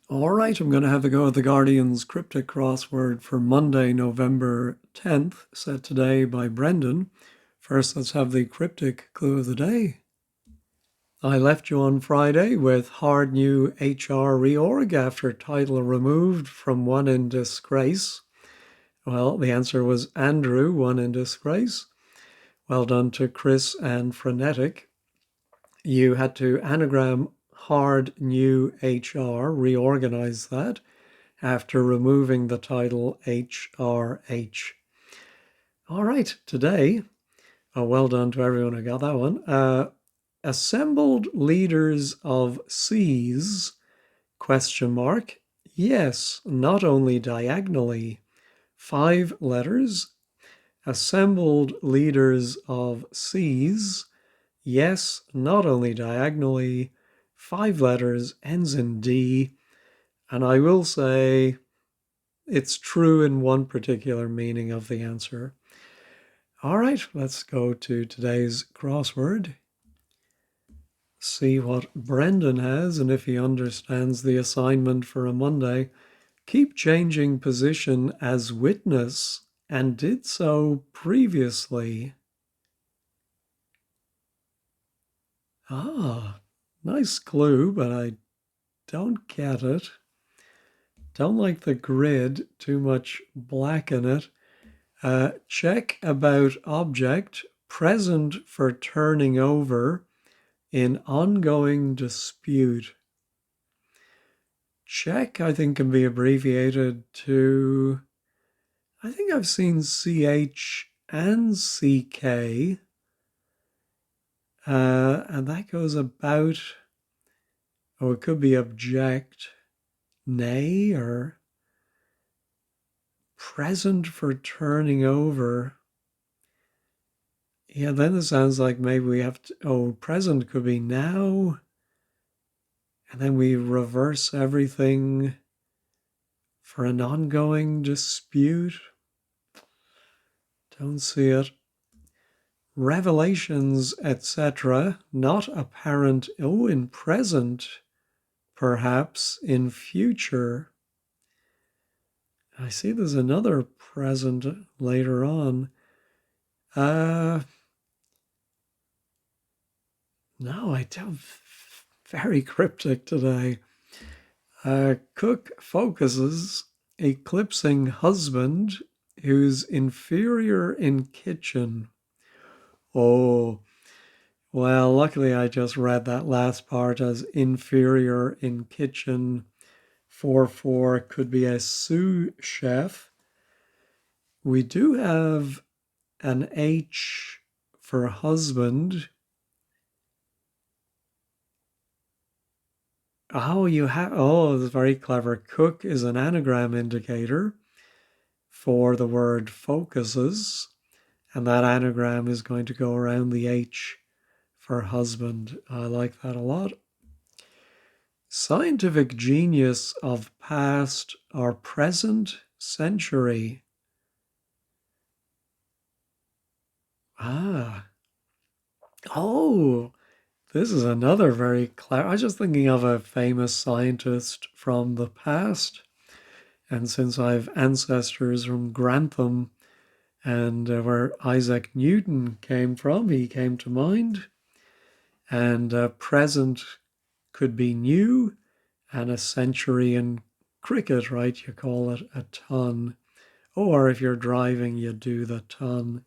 All right, I'm going to have a go at the Guardian's Cryptic Crossword for Monday, November 10th, set today by Brendan. First, let's have the cryptic clue of the day. I left you on Friday with hard new HR reorg after title removed from one in disgrace. Well, the answer was Andrew, one in disgrace. Well done to Chris and Frenetic. You had to anagram hard new HR, reorganize that after removing the title HRH. All right, today, well done to everyone who got that one. Assembled leaders of seas, question mark. Yes, not only diagonally, 5 letters. Assembled leaders of seas, yes, not only diagonally, 5 letters, ends in D. And I will say it's true in one particular meaning of the answer. All right, let's go to today's crossword. See what Brendan has and if he understands the assignment for a Monday. Keep changing position as witness and did so previously. Ah, nice clue, but I don't get it. Don't like the grid, too much black in it. Check about object, present for turning over in ongoing dispute. Check, I think, can be abbreviated to, I think I've seen CH and CK, and that goes about, oh, it could be object, nay, or present for turning over. Yeah, then it sounds like maybe we have to, oh, present could be now, and then we reverse everything for an ongoing dispute. Don't see it. Revelations, etc., not apparent, oh, in present, perhaps in future. I see there's another present later on. No, I don't. Very cryptic today. Cook focuses, eclipsing husband who's inferior in kitchen. Oh, well, luckily I just read that last part as inferior in kitchen. 4 could be a sous chef. We do have an H for husband. Oh, that's very clever. Cook is an anagram indicator for the word focuses, and that anagram is going to go around the H for husband. I like that a lot. Scientific genius of past or present century. Ah, oh, this is another very clever. I was just thinking of a famous scientist from the past. And since I've ancestors from Grantham and where Isaac Newton came from, he came to mind. And present could be new, and a century in cricket, right? You call it a ton. Or if you're driving, you do the ton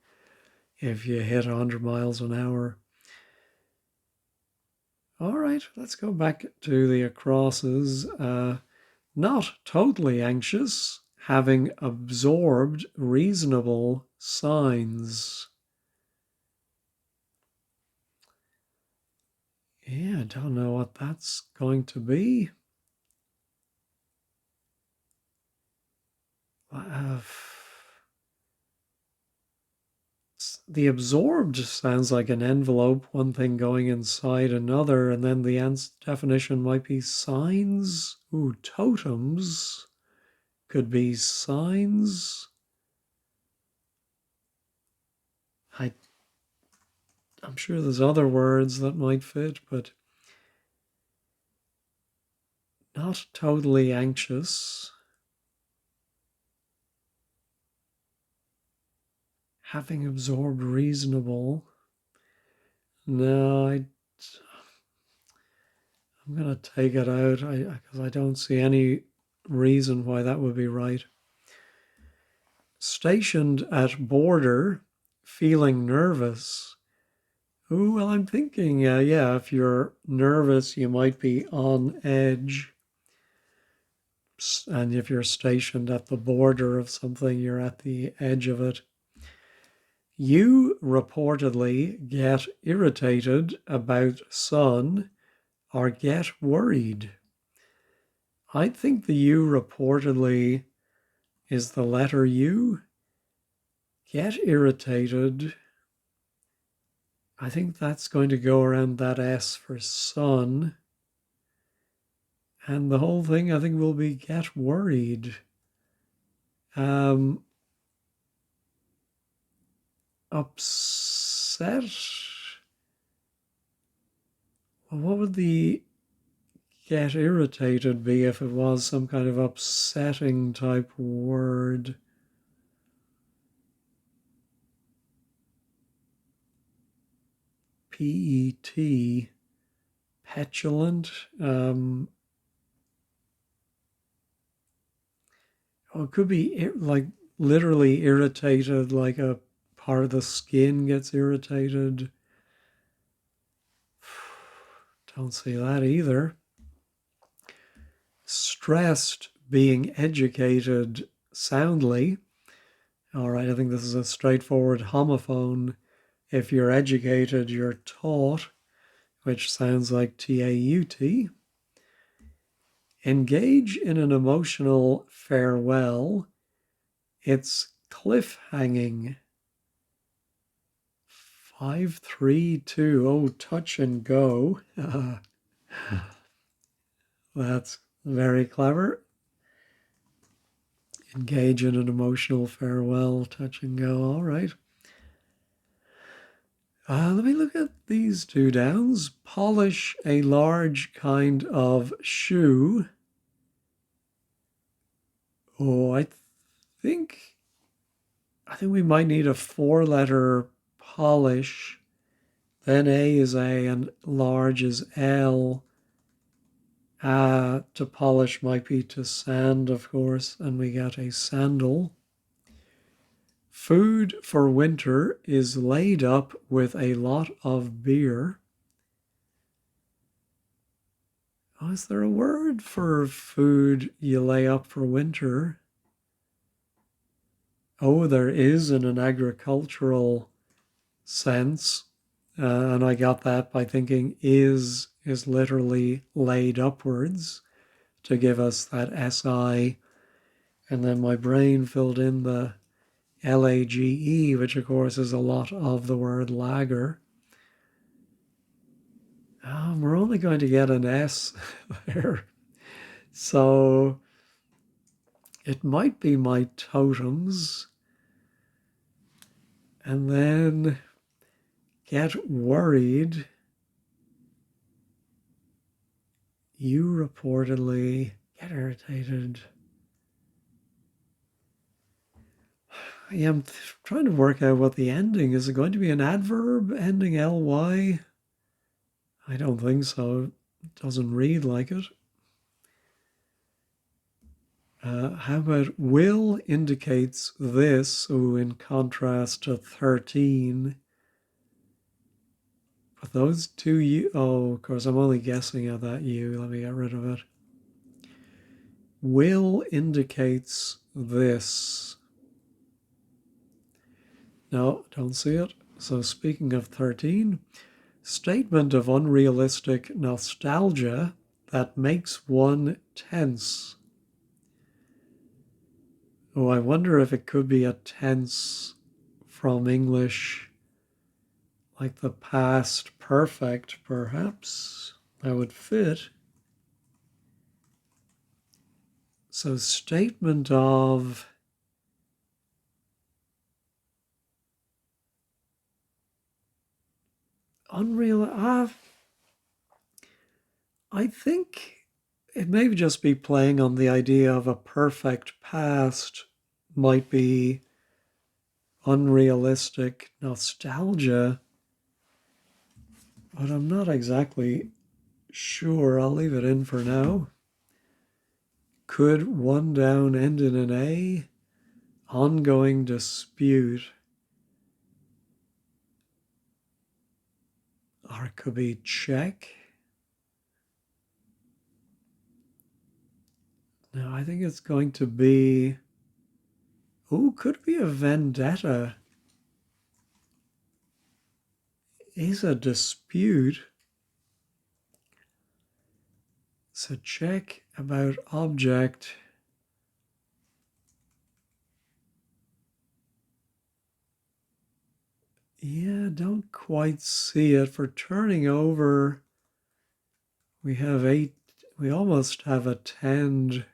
if you hit 100 miles an hour. All right, let's go back to the acrosses. Not totally anxious, having absorbed reasonable signs. Yeah, I don't know what that's going to be. The absorbed sounds like an envelope, one thing going inside another, and then the definition might be signs. Ooh, totems could be signs. I'm sure there's other words that might fit, but Not totally anxious. Having absorbed reasonable. No, I'm going to take it out because I don't see any reason why that would be right. Stationed at border, feeling nervous. Oh, well, I'm thinking, yeah, if you're nervous, you might be on edge. And if you're stationed at the border of something, you're at the edge of it. You reportedly get irritated about sun or get worried. I think the you reportedly is the letter U. Get irritated. I think that's going to go around that S for sun. And the whole thing, I think, will be get worried. Upset. Well, what would the get irritated be if it was some kind of upsetting type word? P-E-T, petulant. It could be like literally irritated, like a part of the skin gets irritated. Don't see that either. Stressed, being educated soundly. All right, I think this is a straightforward homophone. If you're educated, you're taught, which sounds like T-A-U-T. Engage in an emotional farewell. It's cliffhanging. 532. Oh, touch and go. That's very clever. Engage in an emotional farewell, touch and go. All right. Let me look at these two downs. Polish a large kind of shoe. Oh, think we might need a four-letter polish. Then A is A and large is L. To polish might be to sand, of course, and we get a sandal. Food for winter is laid up with a lot of beer. Oh, is there a word for food you lay up for winter? Oh, there is in an agricultural sense. And I got that by thinking is literally laid upwards to give us that SI. And then my brain filled in the LAGE, which of course is a lot of the word lager. We're only going to get an S there. So it might be my totems. And then get worried. You reportedly get irritated. Yeah, I'm trying to work out what the ending is. It going to be an adverb ending ly? I don't think so. It doesn't read like it. How about will indicates this, in contrast to 13. But those two U, of course, I'm only guessing at that U. Let me get rid of it. Will indicates this. No, don't see it. So speaking of 13, statement of unrealistic nostalgia that makes one tense. Oh, I wonder if it could be a tense from English, like the past perfect, perhaps. That would fit. So statement of unreal. I think it may just be playing on the idea of a perfect past, might be unrealistic nostalgia, but I'm not exactly sure. I'll leave it in for now. Could one down end in an A? Ongoing dispute. Or it could be check. No, I think it's going to be... Oh, could be a vendetta. Is a dispute. So check about object. Yeah, don't quite see it. For turning over, we have 8. We almost have a tend.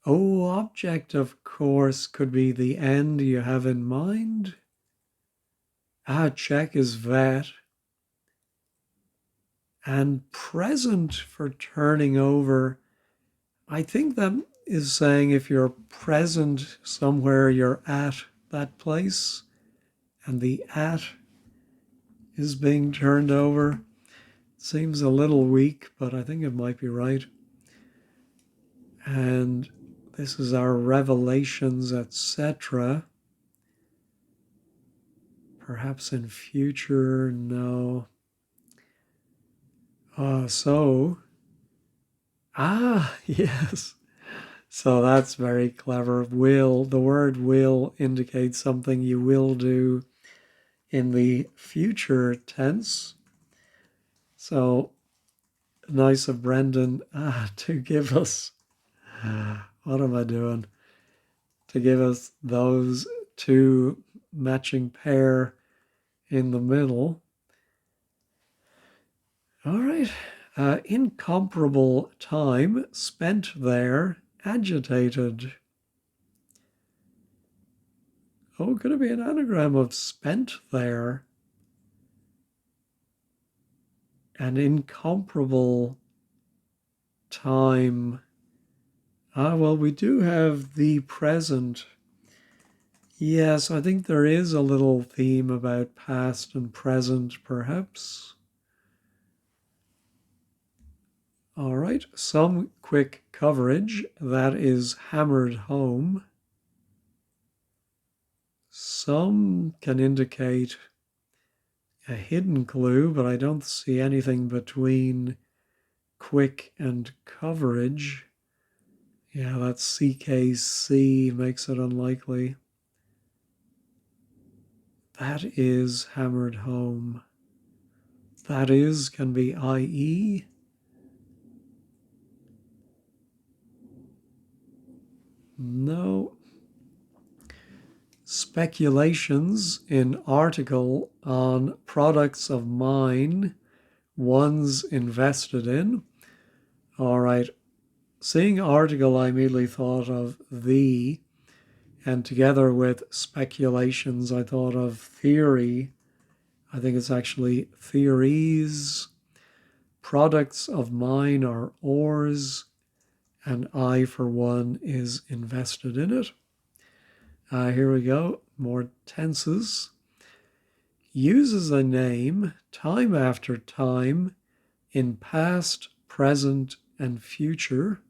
Oh, object, of course, could be the end you have in mind. Check is vet. And present for turning over. I think that is saying if you're present somewhere, you're at that place, and the at is being turned over. Seems a little weak, but I think it might be right. And this is our revelations, etc. Perhaps in future, no. Yes. So that's very clever. Will, the word will indicates something you will do in the future tense. So nice of Brendan to give us, what am I doing? To give us those two matching pair in the middle. All right. Incomparable time spent there, agitated. Oh, could it be an anagram of spent there? An incomparable time. Well, we do have the present. Yes, I think there is a little theme about past and present, perhaps. All right, some quick coverage. That is hammered home. Some can indicate a hidden clue, but I don't see anything between quick and coverage. Yeah, that CKC makes it unlikely. That is hammered home. That is can be IE. No. Speculations in article on products of mine, ones invested in. All right. Seeing article, I immediately thought of the, and together with speculations, I thought of theory. I think it's actually theories. Products of mine are ors, and I, for one, is invested in it. Here we go. More tenses. Uses a name time after time in past, present, and future.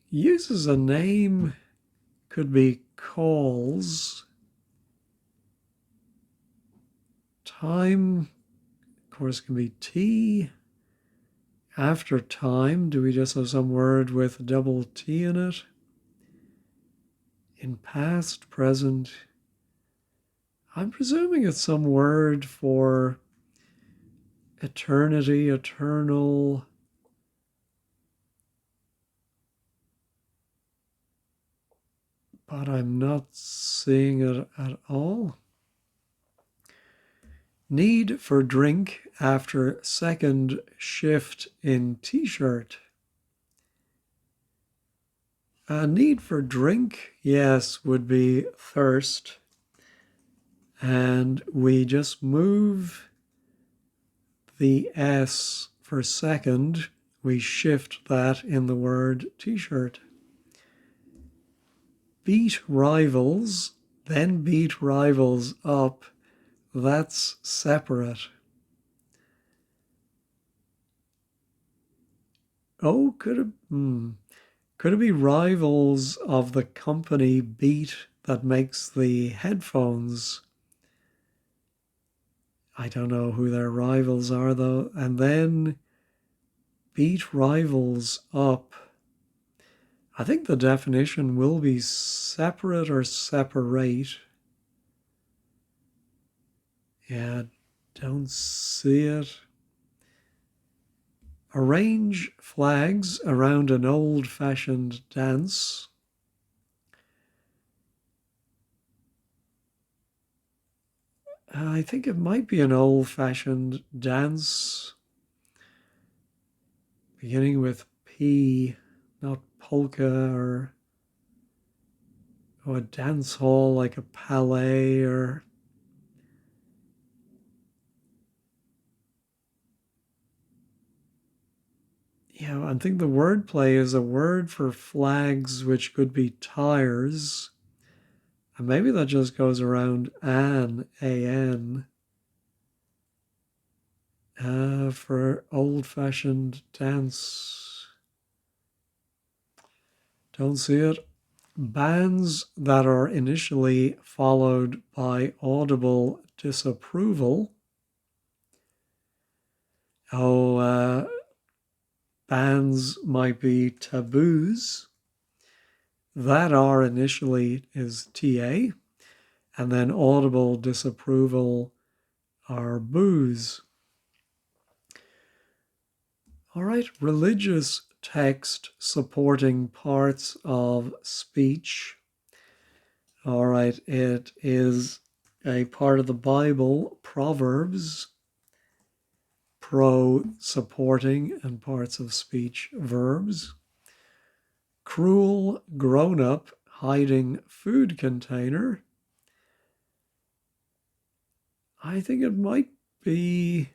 Uses a name could be calls. Time, of course, can be T. After time, do we just have some word with double T in it? In past, present, I'm presuming it's some word for eternity, eternal. But I'm not seeing it at all. Need for drink after second shift in t-shirt. Need for drink, yes, would be thirst. And we just move the S for second, we shift that in the word t-shirt. Beat rivals, then beat rivals up. That's separate. Oh, could it be rivals of the company Beat that makes the headphones? I don't know who their rivals are though. And then beat rivals up. I think the definition will be separate or separate. Yeah, don't see it. Arrange flags around an old-fashioned dance. I think it might be an old-fashioned dance beginning with P, not polka or a dance hall like a ballet or I think the wordplay is a word for flags which could be tires. And maybe that just goes around A-N, for old-fashioned dance. Don't see it. Bands that are initially followed by audible disapproval. Bands might be taboos. That are initially is TA, and then audible disapproval are boos. All right, religious text supporting parts of speech. All right, it is a part of the Bible, Proverbs, pro supporting and parts of speech, verbs. Cruel grown-up hiding food container. I think it might be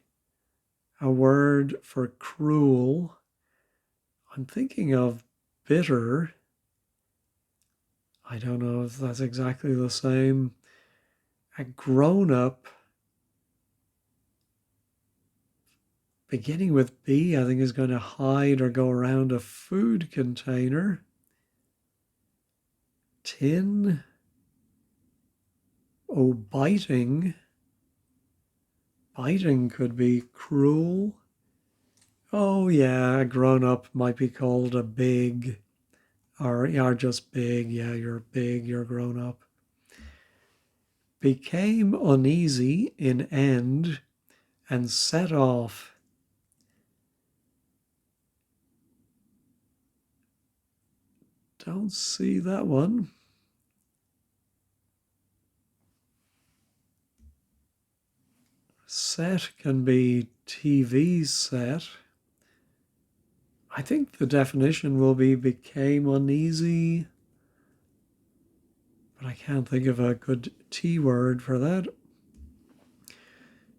a word for cruel. I'm thinking of bitter. I don't know if that's exactly the same. A grown-up beginning with B, I think is going to hide or go around a food container. Tin. Oh, biting. Biting could be cruel. Oh yeah, a grown-up might be called a big, or you're just big. Yeah, you're big, you're grown up. Became uneasy in end and set off. Don't see that one. Set can be TV set. I think the definition will be became uneasy, but I can't think of a good T word for that.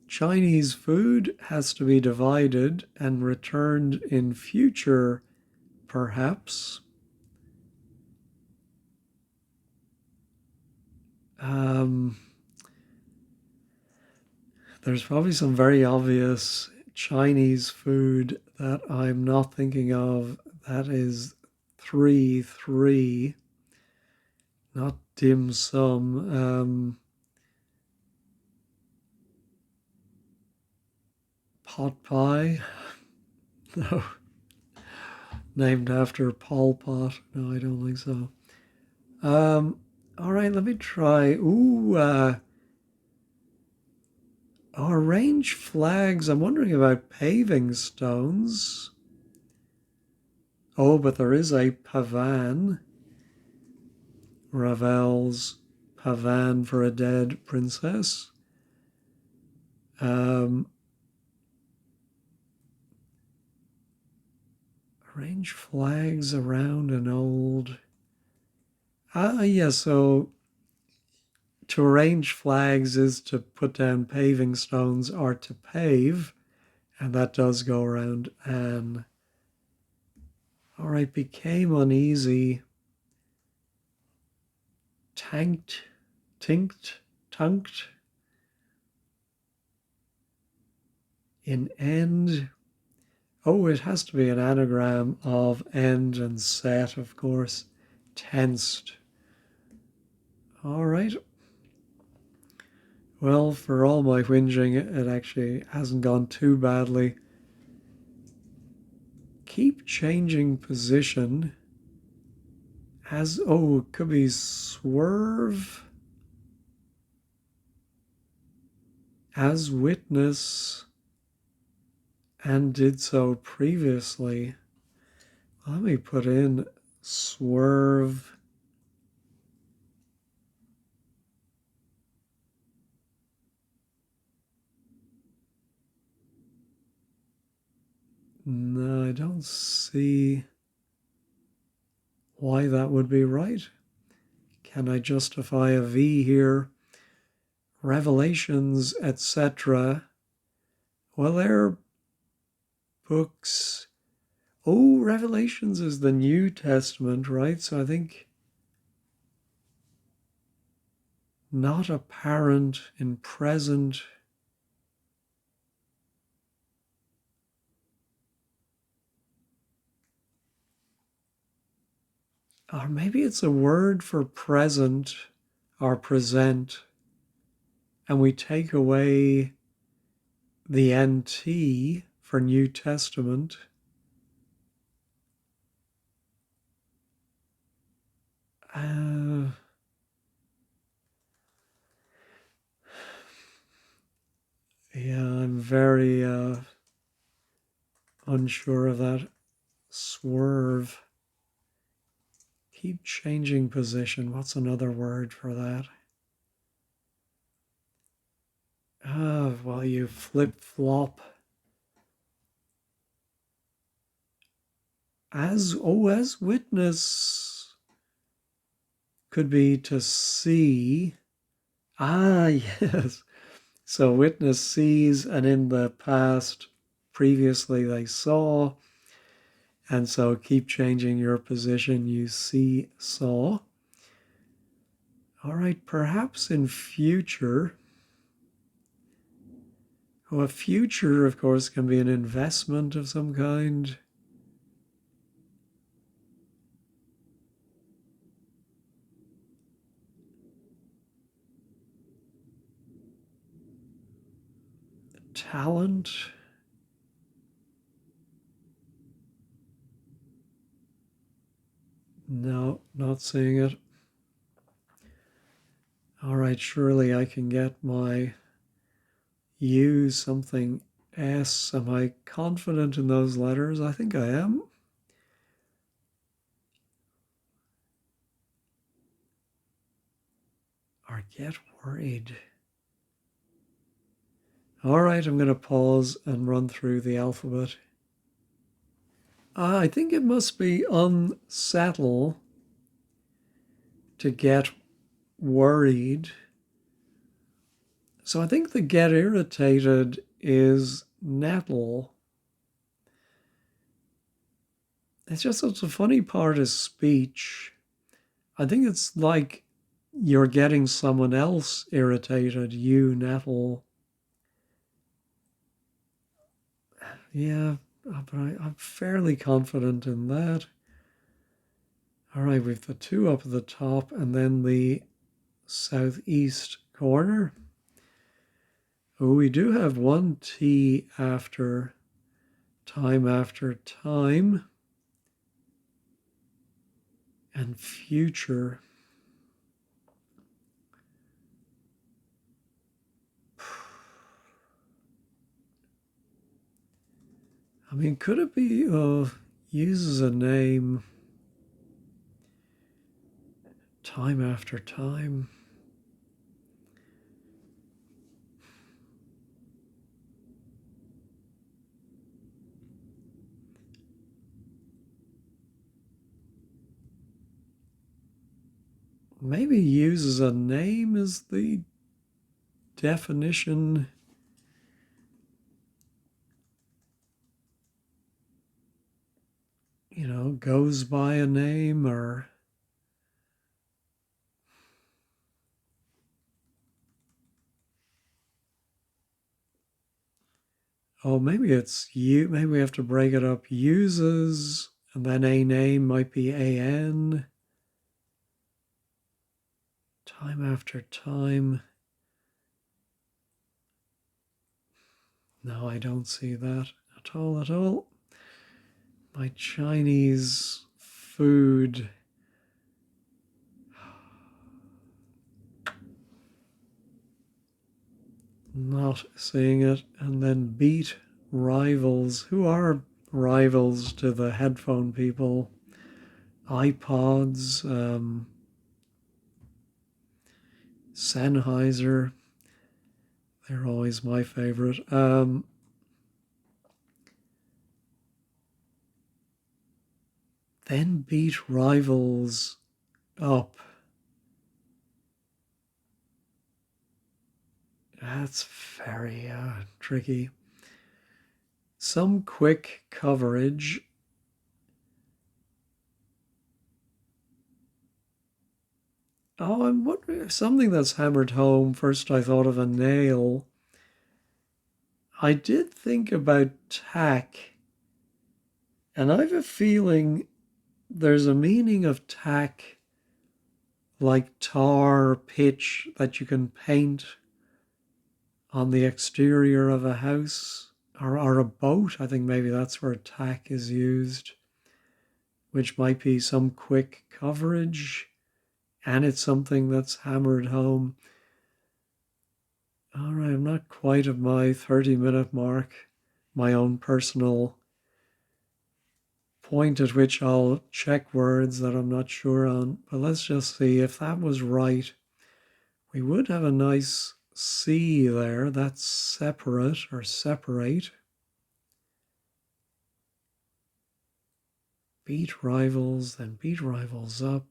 Chinese food has to be divided and returned in future, perhaps. There's probably some very obvious Chinese food that I'm not thinking of. That is 3, not dim sum. Pot pie? No. Named after Pol Pot? No, I don't think so. All right, let me try. Arrange flags. I'm wondering about paving stones. Oh, but there is a pavan. Ravel's pavan for a dead princess. Arrange flags around an old... so to arrange flags is to put down paving stones or to pave, And that does go around an. All right, became uneasy. Tanked, tinked, tunked. In end. Oh, it has to be an anagram of end and set, of course. Tensed. All right. Well, for all my whinging, it actually hasn't gone too badly. Keep changing position. It could be swerve. As witness, and did so previously. Let me put in swerve. No, I don't see why that would be right. Can I justify a V here? Revelations, etc. Well, they're books. Oh, Revelations is the New Testament, right? So I think not apparent in present. Or maybe it's a word for present or present, and we take away the NT for New Testament. Yeah, I'm very unsure of that. Swerve. Keep changing position. What's another word for that? Well, you flip-flop. As witness could be to see. Yes. So witness sees, and in the past, previously they saw. And so keep changing your position. You see, saw. All right, perhaps in future. Well, a future, of course, can be an investment of some kind. Talent. No, not seeing it. All right, surely I can get my U something S. Am I confident in those letters? I think I am. Or get worried. All right, I'm going to pause and run through the alphabet. I think it must be unsettle to get worried. So I think the get irritated is nettle. It's just such a funny part of speech. I think it's like you're getting someone else irritated, you nettle. Yeah, but I'm fairly confident in that. All right, we've the two up at the top and then the southeast corner. Oh, we do have one T after time and future. I mean, could it be uses a name time after time? Maybe uses a name is the definition. goes by a name or... Oh, maybe it's you. Maybe we have to break it up. Uses, and then a name might be an. Time after time. No, I don't see that at all, at all. My Chinese food. Not seeing it. And then beat rivals. Who are rivals to the headphone people? iPods, Sennheiser. They're always my favorite. Then beat rivals up. That's very tricky. Some quick coverage. Oh, and what something that's hammered home. First, I thought of a nail. I did think about tack, and I have a feeling there's a meaning of tack like tar or pitch that you can paint on the exterior of a house or a boat. I think maybe that's where tack is used, which might be some quick coverage, and it's something that's hammered home. All right, I'm not quite at my 30-minute mark, my own personal point at which I'll check words that I'm not sure on. But let's just see if that was right. We would have a nice C there. That's separate or separate. Beat rivals, then beat rivals up.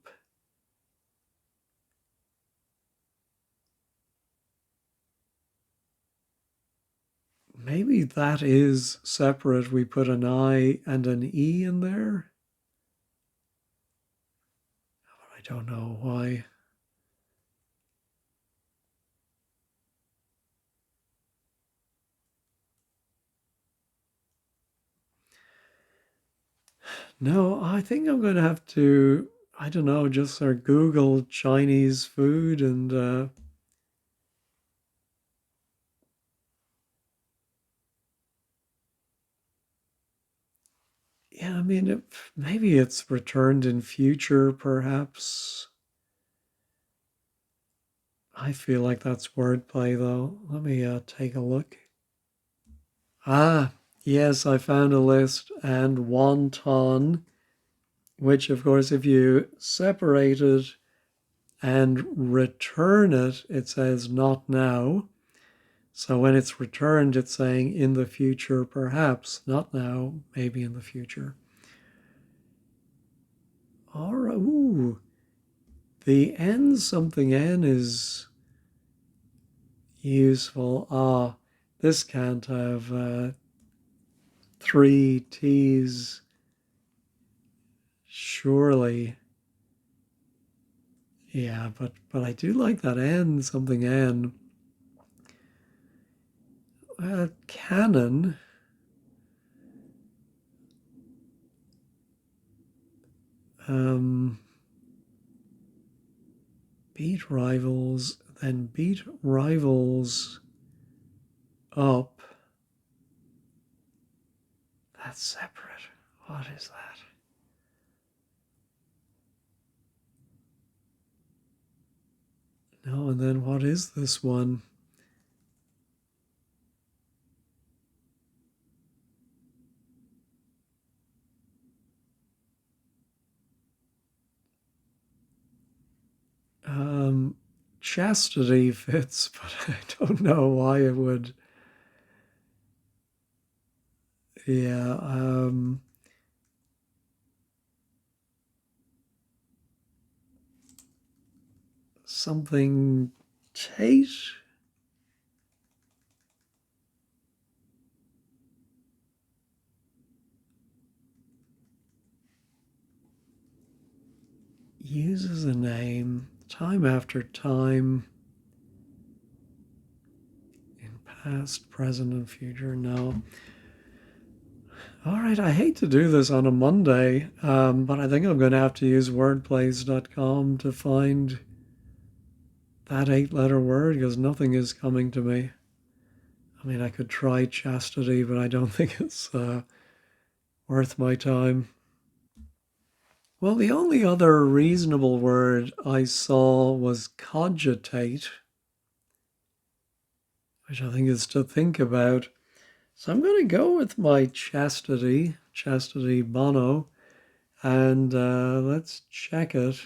Maybe that is separate. We put an I and an E in there. I don't know why. No, I think I'm going to have to, I don't know, just sort of Google Chinese food and yeah, I mean, maybe it's returned in future, perhaps. I feel like that's wordplay, though. Let me take a look. Ah, yes, I found a list, and wonton, which, of course, if you separate it and return it, it says not now. So when it's returned, it's saying in the future, perhaps, not now, maybe in the future. All right, ooh, the N something N is useful. Ah, this can't have three T's, surely. Yeah, but I do like that N something N. Canon. Beat rivals, then beat rivals up. That's separate. What is that? No, and then what is this one? Chastity fits, but I don't know why it would. Yeah, something Tate. uses a name time after time in past, present, and future. No. All right, I hate to do this on a Monday, but I think I'm going to have to use wordplays.com to find that 8-letter word because nothing is coming to me. I mean, I could try chastity, but I don't think it's worth my time. Well, the only other reasonable word I saw was cogitate, which I think is to think about. So I'm going to go with my chastity Bono, and let's check it.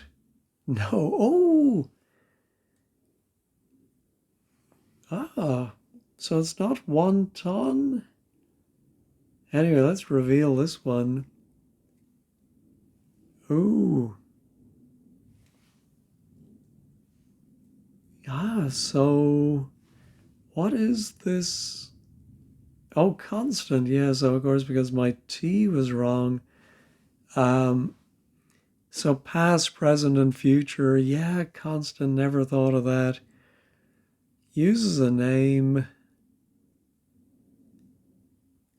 No, oh, so it's not wonton. Anyway, let's reveal this one. Ooh. So what is this? Oh, constant. Yeah, so of course, because my T was wrong. So past, present, and future. Yeah, constant. Never thought of that. Uses a name.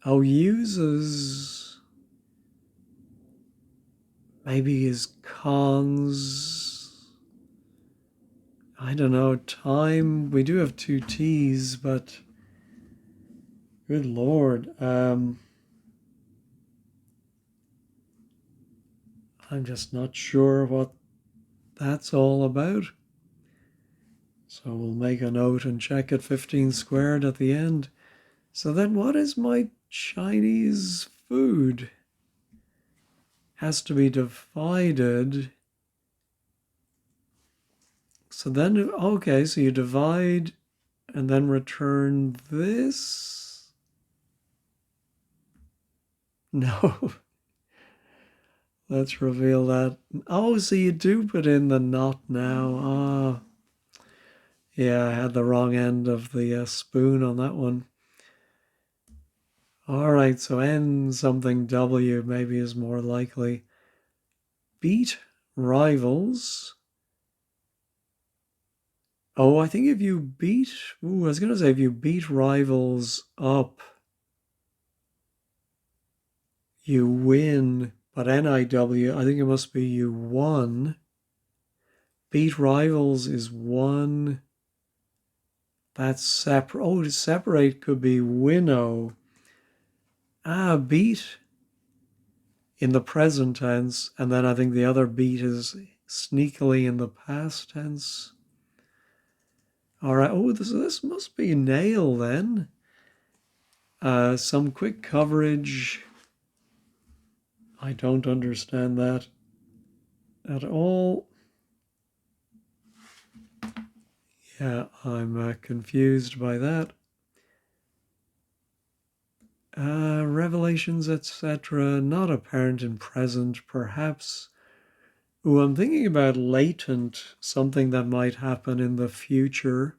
Oh, uses. Maybe is cons. I don't know. Time. We do have 2 T's, but good Lord. I'm just not sure what that's all about. So we'll make a note and check it 15 squared at the end. So then what is my Chinese food? Has to be divided. So then, okay, so you divide and then return this? No. Let's reveal that. Oh, so you do put in the not now. Ah. Yeah, I had the wrong end of the spoon on that one. All right, so N something W maybe is more likely. Beat rivals. Oh, I think if you beat, I was going to say if you beat rivals up, you win. But NIW, I think it must be you won. Beat rivals is one. That's separate. Oh, to separate could be winnow. Beat in the present tense. And then I think the other beat is sneakily in the past tense. All right. Oh, this must be nail then. Some quick coverage. I don't understand that at all. Yeah, I'm confused by that. Revelations, etc. Not apparent in present, perhaps. Ooh, I'm thinking about latent, something that might happen in the future.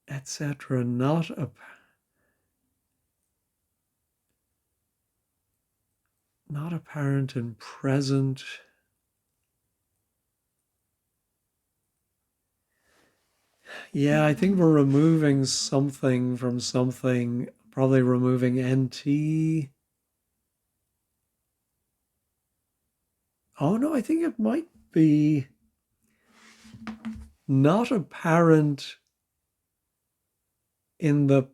Etc. Not apparent in present. Yeah, I think we're removing something from something, probably removing NT. Oh no, I think it might be not apparent in the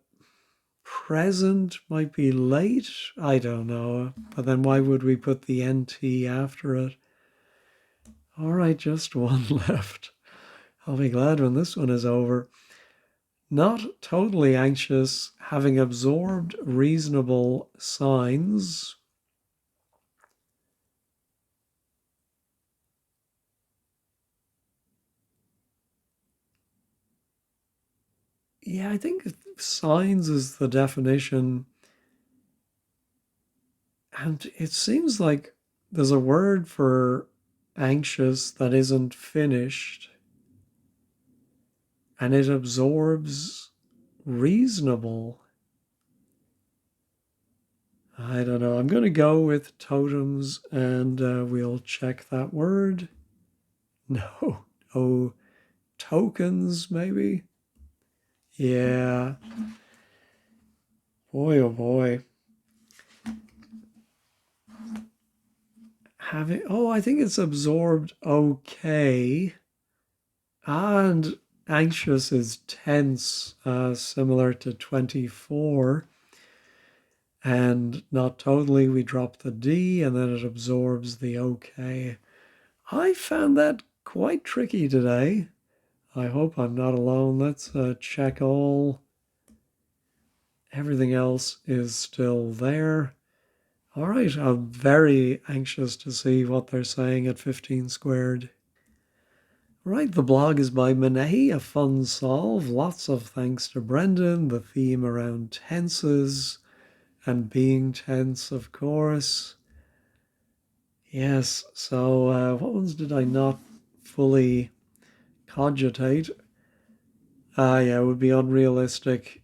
present, might be late. I don't know. But then why would we put the NT after it? All right, just one left. I'll be glad when this one is over. Not totally anxious, having absorbed reasonable signs. Yeah, I think signs is the definition. And it seems like there's a word for anxious that isn't finished. And it absorbs reasonable. I don't know. I'm going to go with totems and we'll check that word. No. Oh, tokens, maybe? Yeah. Boy, oh boy. I think it's absorbed okay. And anxious is tense, similar to 24. And not totally, we drop the D and then it absorbs the okay. I found that quite tricky today. I hope I'm not alone. Let's check everything else is still there. All right, I'm very anxious to see what they're saying at 15 squared. Right, the blog is by Monet, a fun solve. Lots of thanks to Brendan. The theme around tenses and being tense, of course. Yes, so what ones did I not fully cogitate? Yeah, it would be unrealistic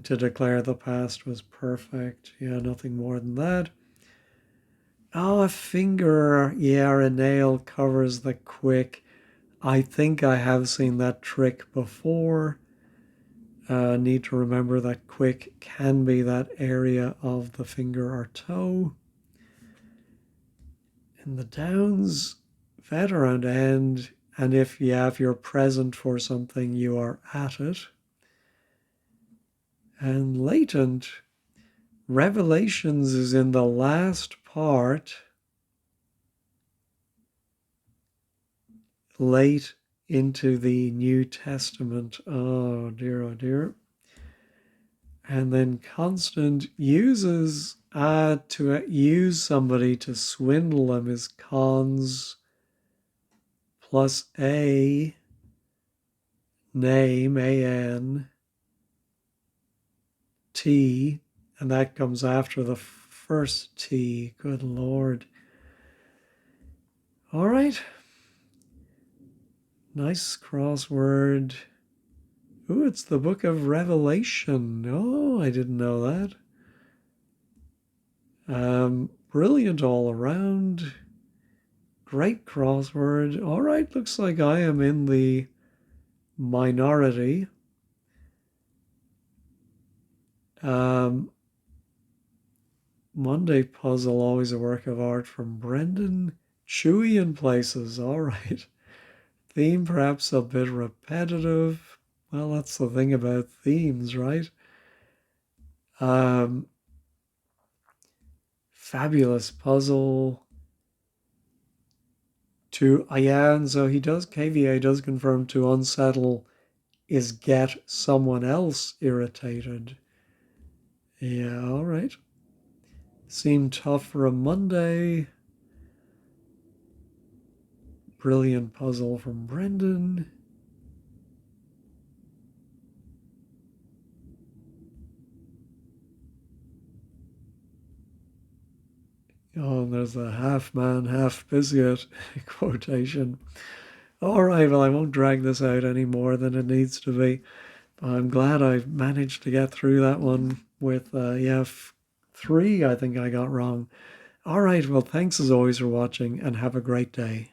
to declare the past was perfect. Yeah, nothing more than that. Oh, a finger, yeah, a nail covers the quick. I think I have seen that trick before. Need to remember that quick can be that area of the finger or toe. In the downs, vet around end, and if you're present for something, you are at it. And latent, Revelations is in the last part, late into the New Testament. Oh dear, oh dear. And then constant uses to use somebody to swindle them is cons plus a name, A-N, T, and that comes after the first T. Good Lord. All right. Nice crossword. Ooh, it's the book of Revelation. Oh, I didn't know that. Brilliant all around. Great crossword. All right, looks like I am in the minority. Monday puzzle, always a work of art from Brendan. Chewy in places. All right. Theme perhaps a bit repetitive. Well, that's the thing about themes, right? Fabulous puzzle. Yeah, and so he does, KVA does confirm to unsettle is get someone else irritated. Yeah, all right. Seemed tough for a Monday. Brilliant puzzle from Brendan. Oh, and there's the half man, half biscuit quotation. All right, well, I won't drag this out any more than it needs to be. I'm glad I managed to get through that one with, 3 I think I got wrong. All right, well, thanks as always for watching and have a great day.